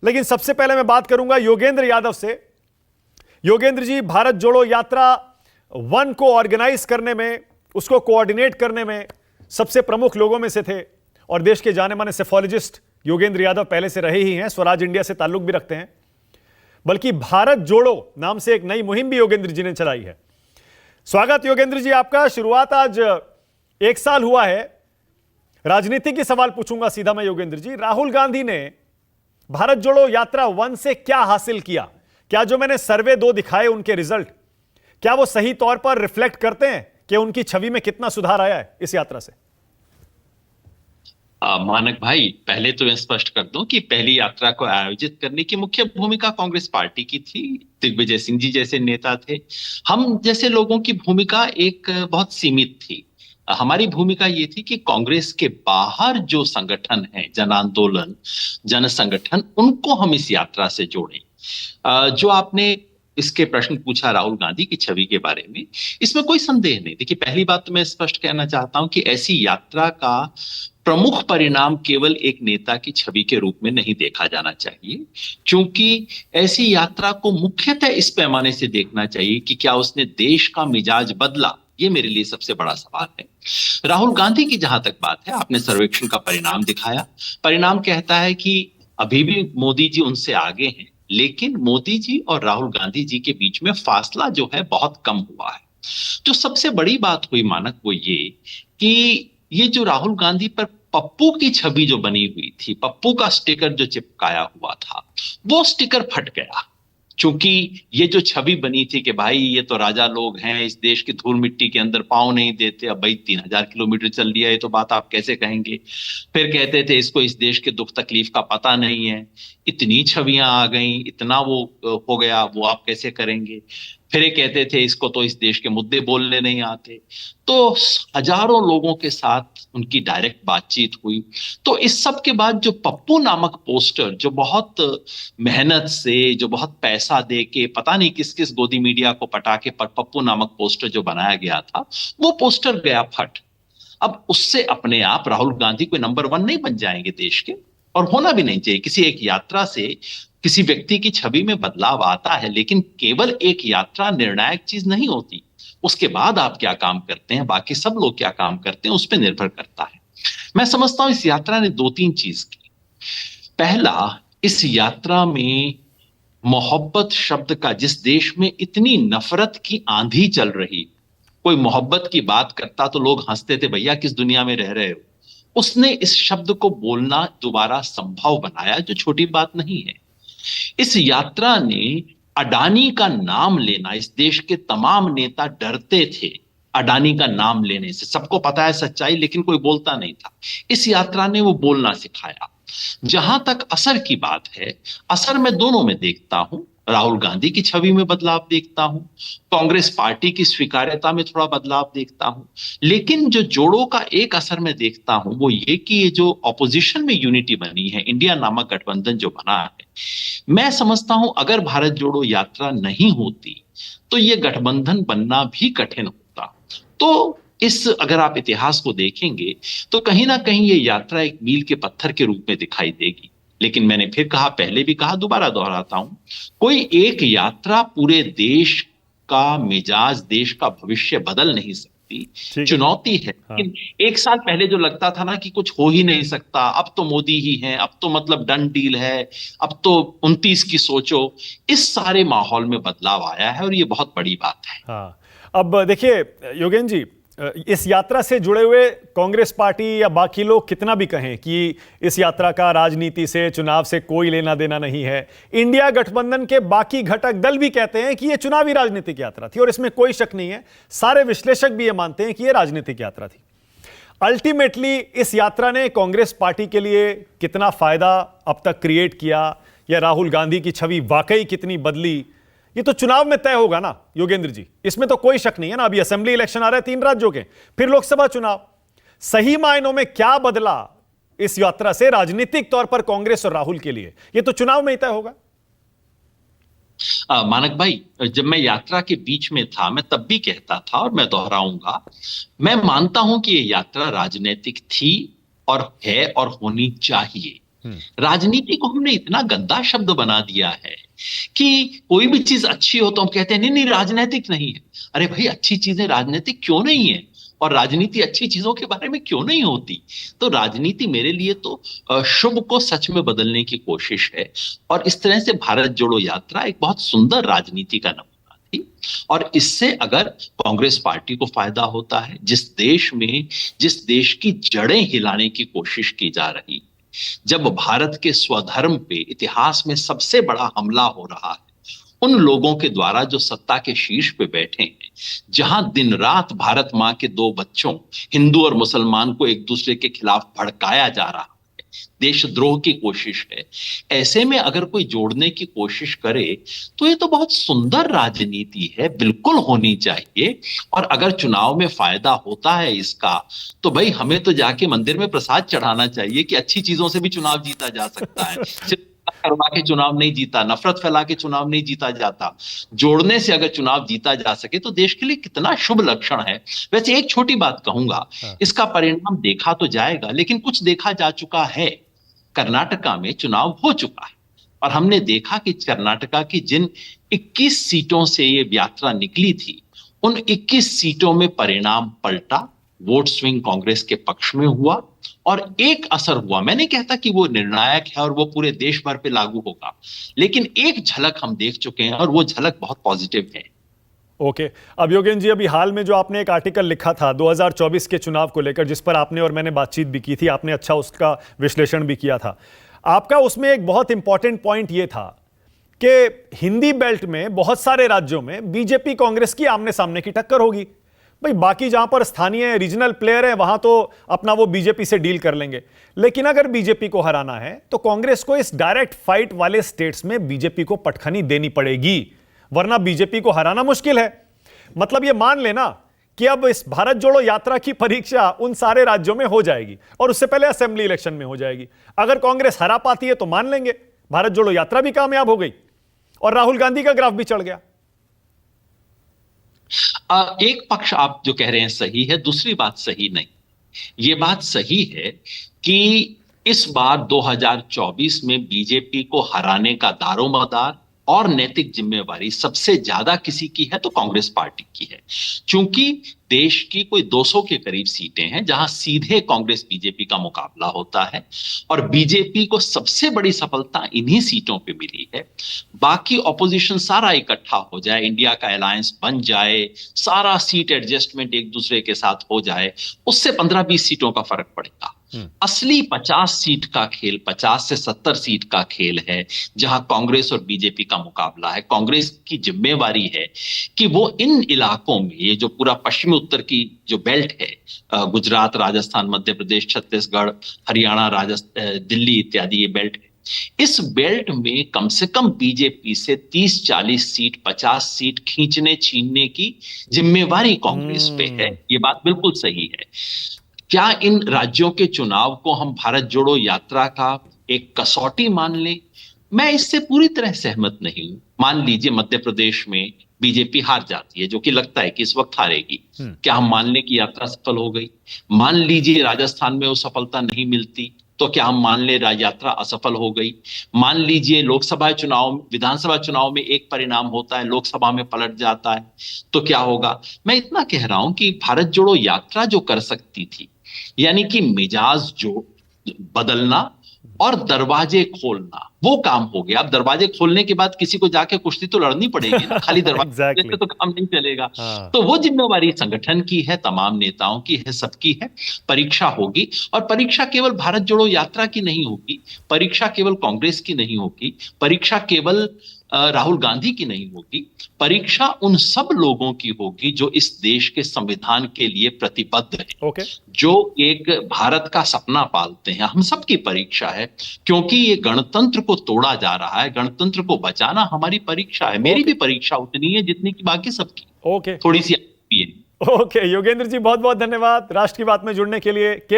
लेकिन सबसे पहले मैं बात करूंगा योगेंद्र यादव से। योगेंद्र जी, भारत जोड़ो यात्रा 1 को ऑर्गेनाइज करने में, उसको कोऑर्डिनेट करने में सबसे प्रमुख लोगों में से थे और देश के जाने माने सेफोलॉजिस्ट योगेंद्र यादव पहले से रहे ही हैं, स्वराज इंडिया से ताल्लुक भी रखते हैं। बल्कि भारत जोड़ो नाम से एक नई मुहिम भी योगेंद्र जी ने चलाई है। स्वागत योगेंद्र जी आपका। शुरुआत आज 1 साल हुआ है। राजनीति की सवाल पूछूंगा सीधा मैं योगेंद्र जी। राहुल गांधी ने भारत जोड़ो यात्रा 1 से क्या हासिल किया? क्या जो मैंने सर्वे 2 दिखाए उनके रिजल्ट, क्या वो सही तौर पर रिफ्लेक्ट करते हैं कि उनकी छवि में कितना सुधार आया है इस यात्रा से? मानक भाई, पहले तो मैं स्पष्ट कर दूं कि पहली यात्रा को आयोजित करने की मुख्य भूमिका कांग्रेस पार्टी की थी। दिग्विजय सिंह जी जैसे नेता थे। हम जैसे लोगों की भूमिका एक बहुत सीमित थी। हमारी भूमिका ये थी कि कांग्रेस के बाहर जो संगठन है, जन आंदोलन, जन संगठन, उनको हम इस यात्रा से जोड़ें। जो आपने इसके प्रश्न पूछा राहुल गांधी की छवि के बारे में, इसमें कोई संदेह नहीं। देखिए, पहली बात तो मैं स्पष्ट कहना चाहता हूं कि ऐसी यात्रा का प्रमुख परिणाम केवल एक नेता की छवि के रूप में नहीं देखा जाना चाहिए, क्योंकि ऐसी यात्रा को मुख्यतः इस पैमाने से देखना चाहिए कि क्या उसने देश का मिजाज बदला। ये मेरे लिए सबसे बड़ा सवाल है। राहुल गांधी की जहां तक बात है, आपने सर्वेक्षण का परिणाम दिखाया। परिणाम कहता है कि अभी भी मोदी जी उनसे आगे हैं, लेकिन मोदी जी और राहुल गांधी जी के बीच में फासला जो है बहुत कम हुआ है। जो सबसे बड़ी बात हुई मानक, वो ये कि ये जो राहुल गांधी पर पप्पू की छवि जो बनी हुई थी, पप्पू का स्टिकर जो चिपकाया हुआ था, वो स्टिकर फट गया। क्योंकि ये जो छवि बनी थी कि भाई ये तो राजा लोग हैं, इस देश की धूल मिट्टी के अंदर पांव नहीं देते, अब भाई 3000 किलोमीटर चल लिया, ये तो बात आप कैसे कहेंगे। फिर कहते थे इसको इस देश के दुख तकलीफ का पता नहीं है। इतनी छवियां आ गई, इतना वो हो गया, वो आप कैसे करेंगे। फिर ये कहते थे इसको तो इस देश के मुद्दे बोलने नहीं आते। तो हजारों लोगों के साथ उनकी डायरेक्ट बातचीत हुई। तो इस सब के बाद जो पप्पू नामक पोस्टर, जो बहुत मेहनत से, जो बहुत पैसा दे के, पता नहीं किस किस गोदी मीडिया को पटा के पर पप्पू नामक पोस्टर जो बनाया गया था, वो पोस्टर गया फट। अब उससे अपने आप राहुल गांधी कोई नंबर 1 नहीं बन जाएंगे देश के, और होना भी नहीं चाहिए। किसी एक यात्रा से किसी व्यक्ति की छवि में बदलाव आता है, लेकिन केवल एक यात्रा निर्णायक चीज नहीं होती। उसके बाद आप क्या काम करते हैं, बाकी सब लोग क्या काम करते हैं, उस पर निर्भर करता है। मैं समझता हूं इस यात्रा ने 2-3 चीज की। पहला, इस यात्रा में मोहब्बत शब्द का, जिस देश में इतनी नफरत की आंधी चल रही, कोई मोहब्बत की बात करता तो लोग हंसते थे, भैया किस दुनिया में रह रहे हो। उसने इस शब्द को बोलना दोबारा संभव बनाया, जो छोटी बात नहीं है। इस यात्रा ने अडानी का नाम लेना, इस देश के तमाम नेता डरते थे अडानी का नाम लेने से, सबको पता है सच्चाई, लेकिन कोई बोलता नहीं था। इस यात्रा ने वो बोलना सिखाया। जहां तक असर की बात है, असर मैं दोनों में देखता हूं। राहुल गांधी की छवि में बदलाव देखता हूं, कांग्रेस पार्टी की स्वीकार्यता में थोड़ा बदलाव देखता हूं। लेकिन जो जोड़ों का एक असर मैं देखता हूं, वो ये कि ये जो ऑपोजिशन में यूनिटी बनी है, इंडिया नामक गठबंधन जो बना है, मैं समझता हूं अगर भारत जोड़ो यात्रा नहीं होती तो ये गठबंधन बनना भी कठिन होता। तो इस, अगर आप इतिहास को देखेंगे तो कहीं ना कहीं ये यात्रा एक मील के पत्थर के रूप में दिखाई देगी। लेकिन मैंने फिर कहा, पहले भी कहा, दोबारा दोहराता हूं, कोई एक यात्रा पूरे देश का मिजाज, देश का भविष्य बदल नहीं सकती। चुनौती है। हाँ। लेकिन 1 साल पहले जो लगता था ना कि कुछ हो ही नहीं सकता, अब तो मोदी ही हैं, अब तो मतलब डन डील है, अब तो 29 की सोचो, इस सारे माहौल में बदलाव आया है और ये बहुत बड़ी बात है। हाँ, अब देखिए योगेंद्र जी, इस यात्रा से जुड़े हुए कांग्रेस पार्टी या बाकी लोग कितना भी कहें कि इस यात्रा का राजनीति से, चुनाव से कोई लेना देना नहीं है, इंडिया गठबंधन के बाकी घटक दल भी कहते हैं कि यह चुनावी राजनीतिक यात्रा थी और इसमें कोई शक नहीं है। सारे विश्लेषक भी यह मानते हैं कि यह राजनीतिक यात्रा थी। अल्टीमेटली इस यात्रा ने कांग्रेस पार्टी के लिए कितना फायदा अब तक क्रिएट किया, या राहुल गांधी की छवि वाकई कितनी बदली, ये तो चुनाव में तय होगा ना योगेंद्र जी, इसमें तो कोई शक नहीं है ना। अभी असेंबली इलेक्शन आ रहे हैं 3 राज्यों के, फिर लोकसभा चुनाव। सही मायनों में क्या बदला इस यात्रा से राजनीतिक तौर पर कांग्रेस और राहुल के लिए, ये तो चुनाव में ही तय होगा। मानक भाई, जब मैं यात्रा के बीच में था, मैं तब भी कहता था और मैं दोहराऊंगा, मैं मानता हूं कि ये यात्रा राजनीतिक थी और है और होनी चाहिए। राजनीति को हमने इतना गंदा शब्द बना दिया है कि कोई भी चीज अच्छी हो तो हम कहते हैं नहीं नहीं राजनीतिक नहीं है। अरे भाई अच्छी चीजें राजनीतिक क्यों नहीं है, और राजनीति अच्छी चीजों के बारे में क्यों नहीं होती। तो राजनीति मेरे लिए तो शुभ को सच में बदलने की कोशिश है, और इस तरह से भारत जोड़ो यात्रा एक बहुत सुंदर राजनीति का नमूना थी। और इससे अगर कांग्रेस पार्टी को फायदा होता है, जिस देश की जड़ें हिलाने की कोशिश की जा रही, जब भारत के स्वधर्म पे इतिहास में सबसे बड़ा हमला हो रहा है, उन लोगों के द्वारा जो सत्ता के शीर्ष पे बैठे हैं, जहां दिन रात भारत मां के दो बच्चों हिंदू और मुसलमान को एक दूसरे के खिलाफ भड़काया जा रहा है, देशद्रोह की कोशिश है, ऐसे में अगर कोई जोड़ने की कोशिश करे तो ये तो बहुत सुंदर राजनीति है, बिल्कुल होनी चाहिए। और अगर चुनाव में फायदा होता है इसका, तो भाई हमें तो जाके मंदिर में प्रसाद चढ़ाना चाहिए कि अच्छी चीजों से भी चुनाव जीता जा सकता है। सिर्फ करवा के चुनाव नहीं जीता, नफरत फैला के चुनाव नहीं जीता जाता। जोड़ने से अगर चुनाव जीता जा सके तो देश के लिए कितना शुभ लक्षण है। वैसे एक छोटी बात कहूंगा, इसका परिणाम देखा तो जाएगा, लेकिन कुछ देखा जा चुका है। कर्नाटका में चुनाव हो चुका है और हमने देखा कि कर्नाटका की जिन 21 सीटों से ये यात्रा निकली थी, उन 21 सीटों में परिणाम पलटा, वोट स्विंग कांग्रेस के पक्ष में हुआ और एक असर हुआ। मैं नहीं कहता कि वो निर्णायक है और वो पूरे देश भर पे लागू होगा, लेकिन एक झलक हम देख चुके हैं और वो झलक बहुत पॉजिटिव है। ओके, अब योगेंद्र जी, अभी हाल में जो आपने एक आर्टिकल लिखा था 2024 के चुनाव को लेकर, जिस पर आपने और मैंने बातचीत भी की थी, आपने अच्छा उसका विश्लेषण भी किया था। आपका उसमें एक बहुत इंपॉर्टेंट पॉइंट ये था कि हिंदी बेल्ट में बहुत सारे राज्यों में बीजेपी कांग्रेस की आमने सामने की टक्कर होगी। भाई बाकी जहां पर स्थानीय रीजनल प्लेयर है वहां तो अपना वो बीजेपी से डील कर लेंगे, लेकिन अगर बीजेपी को हराना है तो कांग्रेस को इस डायरेक्ट फाइट वाले स्टेट्स में बीजेपी को पटखनी देनी पड़ेगी, वरना बीजेपी को हराना मुश्किल है। मतलब ये मान लेना कि अब इस भारत जोड़ो यात्रा की परीक्षा उन सारे राज्यों में हो जाएगी और उससे पहले असेंबली इलेक्शन में हो जाएगी। अगर कांग्रेस हरा पाती है तो मान लेंगे भारत जोड़ो यात्रा भी कामयाब हो गई और राहुल गांधी का ग्राफ भी चढ़ गया। एक पक्ष आप जो कह रहे हैं सही है, दूसरी बात सही नहीं। ये बात सही है कि इस बार 2024 में बीजेपी को हराने का दारोमदार और नैतिक जिम्मेवारी सबसे ज्यादा किसी की है तो कांग्रेस पार्टी की है, क्योंकि देश की कोई 200 के करीब सीटें हैं जहां सीधे कांग्रेस बीजेपी का मुकाबला होता है और बीजेपी को सबसे बड़ी सफलता इन्हीं सीटों पे मिली है। बाकी ऑपोजिशन सारा इकट्ठा हो जाए, इंडिया का अलायंस बन जाए, सारा सीट एडजस्टमेंट एक दूसरे के साथ हो जाए, उससे 15-20 सीटों का फर्क पड़ेगा। असली 50 सीट का खेल, 50 से 70 सीट का खेल है जहां कांग्रेस और बीजेपी का मुकाबला है। कांग्रेस की जिम्मेवारी है कि वो इन इलाकों में, ये जो पूरा पश्चिमी उत्तर की जो बेल्ट है, गुजरात, राजस्थान, मध्य प्रदेश, छत्तीसगढ़, हरियाणा, राजस्थान, दिल्ली इत्यादि ये बेल्ट है, इस बेल्ट में कम से कम बीजेपी से 30-40 सीट, 50 सीट खींचने छीनने की जिम्मेवारी कांग्रेस पे है। ये बात बिल्कुल सही है। क्या इन राज्यों के चुनाव को हम भारत जोड़ो यात्रा का एक कसौटी मान लें? मैं इससे पूरी तरह सहमत नहीं हूं। मान लीजिए मध्य प्रदेश में बीजेपी हार जाती है, जो कि लगता है कि इस वक्त हारेगी, क्या हम मान लें कि यात्रा सफल हो गई? मान लीजिए राजस्थान में वो सफलता नहीं मिलती, तो क्या हम मान ले यात्रा असफल हो गई? मान लीजिए लोकसभा चुनाव, विधानसभा चुनाव में एक परिणाम होता है, लोकसभा में पलट जाता है, तो क्या होगा? मैं इतना कह रहा हूं कि भारत जोड़ो यात्रा जो कर सकती थी, यानी कि मिजाज जो बदलना और दरवाजे खोलना, वो काम हो गया। अब दरवाजे खोलने के बाद किसी को जाके कुश्ती तो लड़नी पड़ेगी ना, खाली दरवाजे से तो काम नहीं चलेगा। तो वो जिम्मेवारी संगठन की है, तमाम नेताओं की है, सबकी है। परीक्षा होगी और परीक्षा केवल भारत जोड़ो यात्रा की नहीं होगी, परीक्षा केवल कांग्रेस की नहीं होगी, परीक्षा केवल राहुल गांधी की नहीं होगी, परीक्षा उन सब लोगों की होगी जो इस देश के संविधान के लिए प्रतिबद्ध है, जो एक भारत का सपना पालते हैं। हम सबकी परीक्षा है, क्योंकि ये गणतंत्र को तोड़ा जा रहा है, गणतंत्र को बचाना हमारी परीक्षा है। मेरी भी परीक्षा उतनी है जितनी की बाकी सबकी, थोड़ी सी है। ओके योगेंद्र जी, बहुत बहुत धन्यवाद राष्ट्र की बात में जुड़ने के लिए।